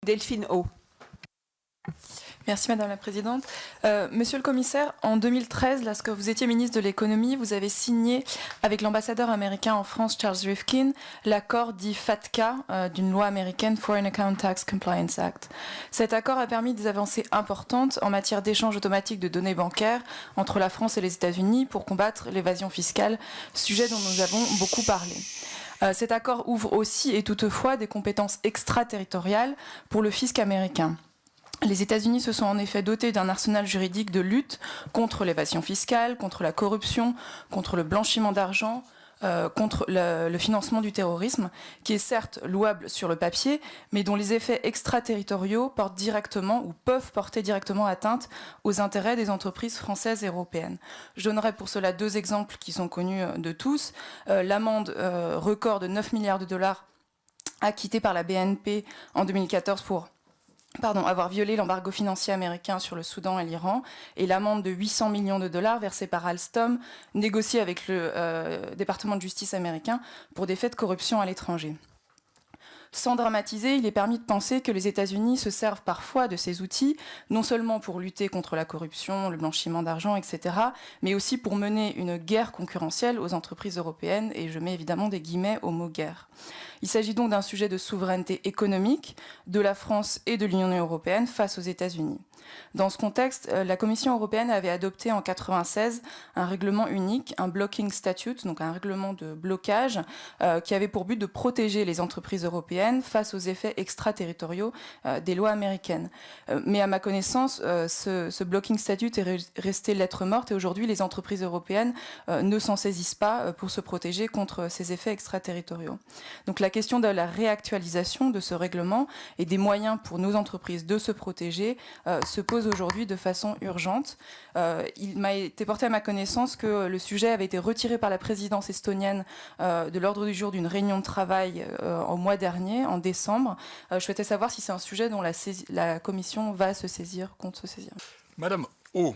Delphine O. Merci Madame la Présidente. Monsieur le Commissaire, en 2013, lorsque vous étiez ministre de l'Économie, vous avez signé avec l'ambassadeur américain en France, Charles Rifkin, l'accord dit FATCA d'une loi américaine, Foreign Account Tax Compliance Act. Cet accord a permis des avancées importantes en matière d'échange automatique de données bancaires entre la France et les États-Unis pour combattre l'évasion fiscale, sujet dont nous avons beaucoup parlé. Cet accord ouvre aussi et toutefois des compétences extraterritoriales pour le fisc américain. Les États-Unis se sont en effet dotés d'un arsenal juridique de lutte contre l'évasion fiscale, contre la corruption, contre le blanchiment d'argent, contre le financement du terrorisme, qui est certes louable sur le papier, mais dont les effets extraterritoriaux portent directement ou peuvent porter directement atteinte aux intérêts des entreprises françaises et européennes. Je donnerai pour cela deux exemples qui sont connus de tous. L'amende record de 9 milliards de dollars acquittée par la BNP en 2014 pour avoir violé l'embargo financier américain sur le Soudan et l'Iran, et l'amende de 800 millions de dollars versée par Alstom, négociée avec le département de justice américain pour des faits de corruption à l'étranger. Sans dramatiser, il est permis de penser que les États-Unis se servent parfois de ces outils, non seulement pour lutter contre la corruption, le blanchiment d'argent, etc., mais aussi pour mener une guerre concurrentielle aux entreprises européennes, et je mets évidemment des guillemets au mot guerre. Il s'agit donc d'un sujet de souveraineté économique de la France et de l'Union européenne face aux États-Unis. Dans ce contexte, la Commission européenne avait adopté en 1996 un règlement unique, un blocking statute, donc un règlement de blocage, qui avait pour but de protéger les entreprises européennes face aux effets extraterritoriaux des lois américaines. Mais à ma connaissance, ce blocking statute est resté lettre morte et aujourd'hui les entreprises européennes ne s'en saisissent pas pour se protéger contre ces effets extraterritoriaux. Donc la question de la réactualisation de ce règlement et des moyens pour nos entreprises de se protéger se pose aujourd'hui de façon urgente. Il m'a été porté à ma connaissance que le sujet avait été retiré par la présidence estonienne de l'ordre du jour d'une réunion de travail au mois dernier, en décembre. Je souhaitais savoir si c'est un sujet dont la Commission va se saisir, compte se saisir. Madame O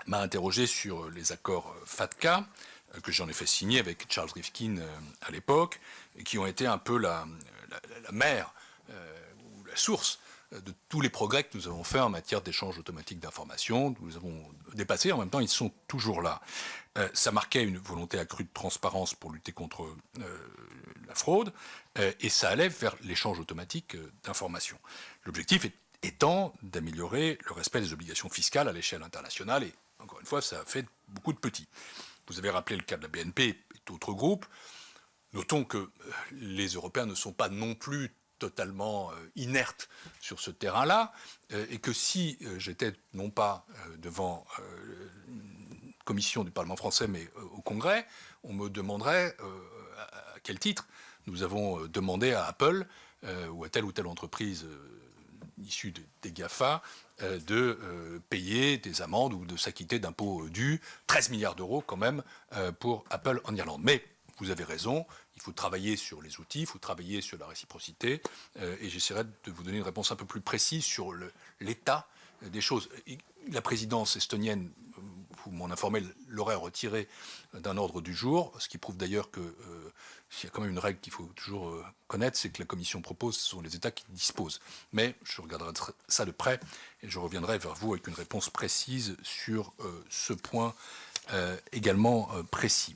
m'a interrogé sur les accords FATCA, que j'en ai fait signer avec Charles Rifkin à l'époque, et qui ont été un peu la mère ou la source de tous les progrès que nous avons faits en matière d'échange automatique d'informations. Nous les avons dépassés, en même temps ils sont toujours là. Ça marquait une volonté accrue de transparence pour lutter contre la fraude, et ça allait vers l'échange automatique d'informations. L'objectif étant d'améliorer le respect des obligations fiscales à l'échelle internationale, et encore une fois, ça a fait beaucoup de petits. Vous avez rappelé le cas de la BNP et d'autres groupes. Notons que les Européens ne sont pas non plus totalement inertes sur ce terrain-là, et que si j'étais non pas devant une commission du Parlement français, mais au Congrès, on me demanderait à quel titre nous avons demandé à Apple ou à telle entreprise issue des GAFA de payer des amendes ou de s'acquitter d'impôts dus, 13 milliards d'euros quand même pour Apple en Irlande. Mais vous avez raison, il faut travailler sur les outils, il faut travailler sur la réciprocité, et j'essaierai de vous donner une réponse un peu plus précise sur l'état des choses. La présidence estonienne, vous m'en informez, l'aurait retiré d'un ordre du jour, ce qui prouve d'ailleurs que s'il y a quand même une règle qu'il faut toujours connaître, c'est que la Commission propose, ce sont les États qui disposent. Mais je regarderai ça de près et je reviendrai vers vous avec une réponse précise sur ce point également précis.